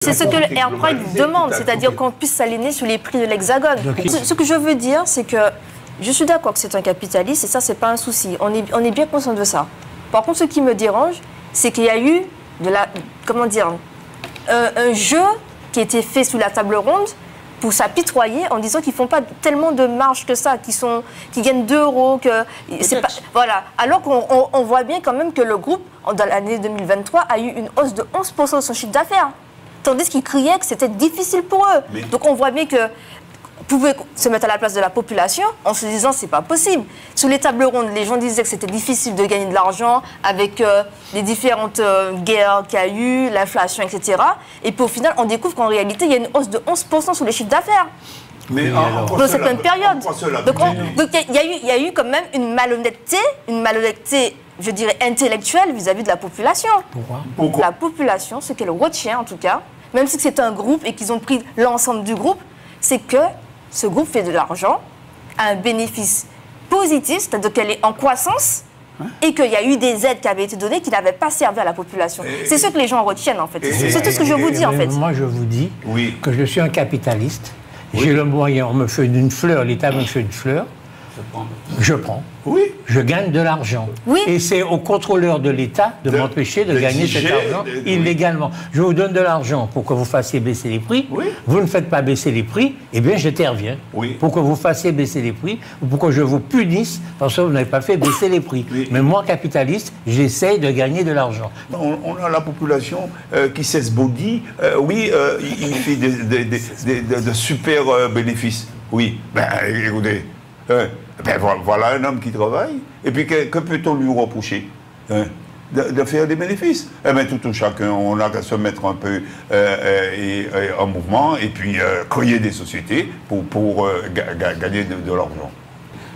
C'est ce que le Airpride demande, c'est-à-dire qu'on puisse s'aligner sur les prix de l'Hexagone. Ce que je veux dire, c'est que je suis d'accord que c'est un capitaliste et ça, c'est pas un souci. On est bien conscient de ça. Par contre, ce qui me dérange, c'est qu'il y a eu un jeu qui a été fait sous la table ronde pour s'apitoyer en disant qu'ils ne font pas tellement de marge que ça, qu'ils gagnent 2 €, voilà. Alors qu'on voit bien quand même que le groupe, dans l'année 2023, a eu une hausse de 11% de son chiffre d'affaires. Tandis qu'ils criaient que c'était difficile pour eux. Mais... Donc on voit bien que pouvaient se mettre à la place de la population en se disant c'est pas possible. Sous les tables rondes, les gens disaient que c'était difficile de gagner de l'argent avec les différentes guerres qu'il y a eu, l'inflation, etc. Et puis au final, on découvre qu'en réalité, il y a une hausse de 11% sur les chiffres d'affaires. Mais dans cette même période. Donc il y a eu quand même une malhonnêteté, je dirais, intellectuelle vis-à-vis de la population. Pourquoi ? La population, ce qu'elle retient en tout cas, même si c'est un groupe et qu'ils ont pris l'ensemble du groupe, c'est que ce groupe fait de l'argent, a un bénéfice positif, c'est-à-dire qu'elle est en croissance, et qu'il y a eu des aides qui avaient été données qui n'avaient pas servi à la population. C'est ce que les gens retiennent en fait. C'est tout ce que je vous dis en fait. Moi je vous dis que je suis un capitaliste. J'ai le moyen, on me fait une fleur, l'État me fait une fleur, je prends. Oui. Je gagne de l'argent. Oui. Et c'est au contrôleur de l'État de m'empêcher de gagner cet argent illégalement. Je vous donne de l'argent pour que vous fassiez baisser les prix. Oui. Vous ne faites pas baisser les prix, eh bien j'interviens pour que vous fassiez baisser les prix ou pour que je vous punisse parce que vous n'avez pas fait baisser les prix. Oui. Mais moi, capitaliste, j'essaye de gagner de l'argent. On a la population qui s'esbaudit. Il fait de super bénéfices. Oui, ben écoutez... voilà un homme qui travaille. Et puis, que peut-on lui reprocher de faire des bénéfices. Eh bien, tout chacun, on n'a qu'à se mettre un peu en mouvement et puis créer des sociétés pour gagner de l'argent.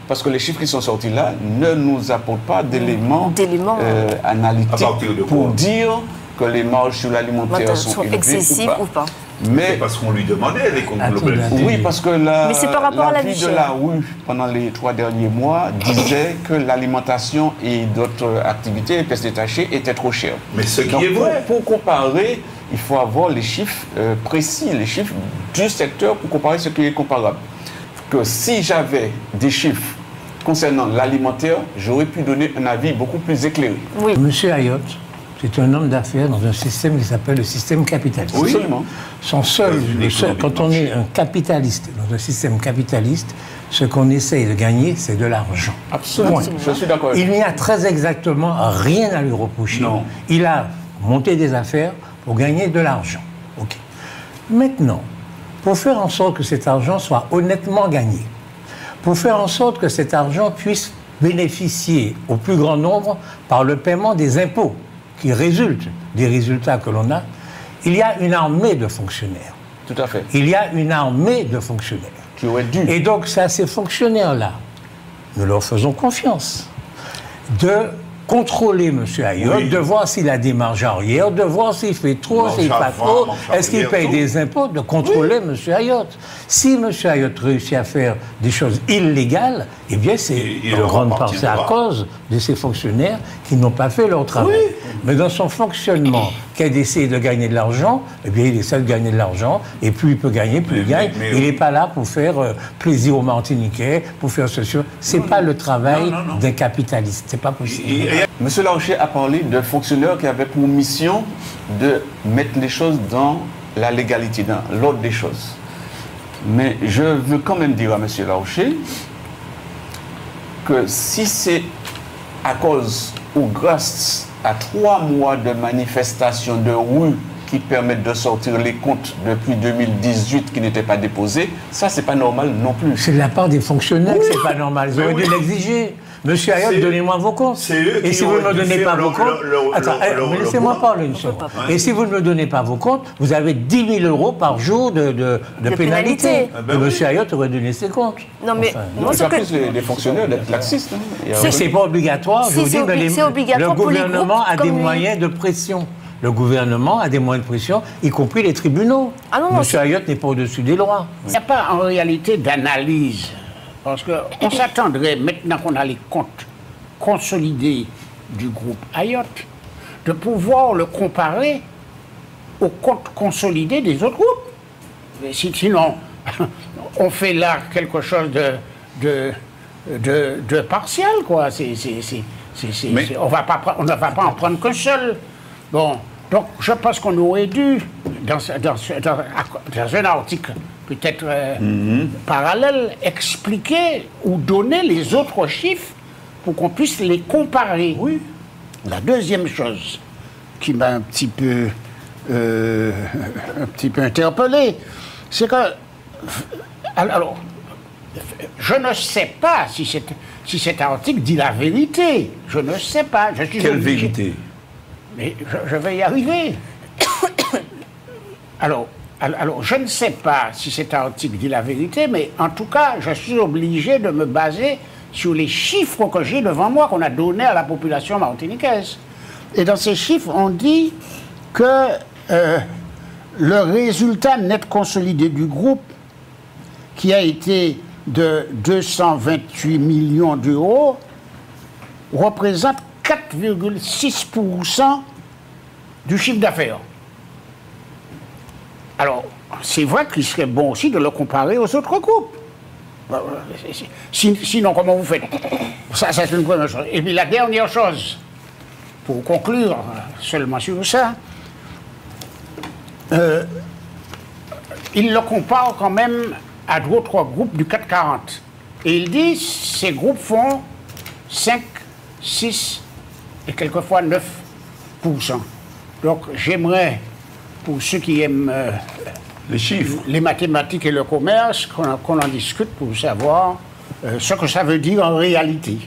Parce que les chiffres qui sont sortis là ne nous apportent pas d'éléments analytiques pour dire que les marges sur l'alimentaire sont excessives ou pas. Mais parce qu'on lui demandait les comptes globaux. Oui, parce que la vie de la rue pendant les 3 derniers mois disait que l'alimentation et d'autres activités, les pièces détachées, étaient trop chères. Mais ce qui est vrai. Pour comparer, il faut avoir les chiffres précis, les chiffres du secteur pour comparer ce qui est comparable. Que si j'avais des chiffres concernant l'alimentaire, j'aurais pu donner un avis beaucoup plus éclairé. Oui. Monsieur Ayotte, c'est un homme d'affaires dans un système qui s'appelle le système capitaliste. Oui, absolument. Quand on est un capitaliste dans un système capitaliste, ce qu'on essaye de gagner, c'est de l'argent. Absolument. Je suis d'accord. Il n'y a très exactement rien à lui reprocher. Non. Il a monté des affaires pour gagner de l'argent. Okay. Maintenant, pour faire en sorte que cet argent soit honnêtement gagné, pour faire en sorte que cet argent puisse bénéficier au plus grand nombre par le paiement des impôts, qui résulte des résultats que l'on a, il y a une armée de fonctionnaires. Tout à fait. Il y a une armée de fonctionnaires. Qui aurait dû. Et donc, c'est à ces fonctionnaires-là, nous leur faisons confiance, de contrôler M. Ayotte, de voir s'il a des marges arrière, de voir s'il fait trop, s'il ne fait pas trop, est-ce qu'il paye des impôts, de contrôler M. Ayotte. Si M. Ayotte réussit à faire des choses illégales, eh bien c'est en grande partie à cause de ces fonctionnaires qui n'ont pas fait leur travail. Oui. Mais dans son fonctionnement, qu'est d'essayer de gagner de l'argent, eh bien il essaie de gagner de l'argent, et plus il peut gagner, plus il gagne. Il n'est pas là pour faire plaisir aux Martiniquais, pour faire ceci. C'est pas le travail d'un capitaliste, c'est pas possible. Monsieur Larocher a parlé de fonctionnaires qui avaient pour mission de mettre les choses dans la légalité, dans l'ordre des choses. Mais je veux quand même dire à monsieur Larocher que si c'est à cause ou grâce à 3 mois de manifestations de rue qui permettent de sortir les comptes depuis 2018 qui n'étaient pas déposés, ça c'est pas normal non plus. C'est de la part des fonctionnaires que c'est pas normal. Ils auraient dû l'exiger. Monsieur Ayotte, donnez-moi vos comptes. Et si vous ne me donnez pas vos comptes... Attends, laissez-moi parler une seconde. Et si vous ne me donnez pas vos comptes, vous avez 10 000 € par jour de pénalité. Et monsieur Ayotte aurait donné ses comptes. Non, mais... C'est plus les fonctionnaires d'être laxistes. C'est pas obligatoire. Je vous dis, mais le gouvernement a des moyens de pression. Le gouvernement a des moyens de pression, y compris les tribunaux. Monsieur Ayotte n'est pas au-dessus des lois. Il n'y a pas en réalité d'analyse. Parce qu'on s'attendrait, maintenant qu'on a les comptes consolidés du groupe Ayotte, de pouvoir le comparer au compte consolidé des autres groupes. Sinon, on fait là quelque chose de partiel, quoi. On ne va pas en prendre qu'un seul. Bon, donc je pense qu'on aurait dû, dans un article peut-être parallèle, expliquer ou donner les autres chiffres pour qu'on puisse les comparer. Oui. La deuxième chose qui m'a un petit peu interpellé, c'est que, alors, je ne sais pas si cet article dit la vérité. Je ne sais pas. Quelle vérité? Mais je vais y arriver. Alors, je ne sais pas si cet article dit la vérité, mais en tout cas, je suis obligé de me baser sur les chiffres que j'ai devant moi, qu'on a donnés à la population martiniquaise. Et dans ces chiffres, on dit que le résultat net consolidé du groupe, qui a été de 228 millions d'euros, représente 4,6% du chiffre d'affaires. Alors, c'est vrai qu'il serait bon aussi de le comparer aux autres groupes. Sinon, comment vous faites? Ça, c'est une première chose. Et puis la dernière chose, pour conclure seulement sur ça, il le compare quand même à d'autres groupes du 440. Et il dit ces groupes font 5, 6 et quelquefois 9%. Donc j'aimerais, pour ceux qui aiment les chiffres, les mathématiques et le commerce, qu'on en discute pour savoir ce que ça veut dire en réalité.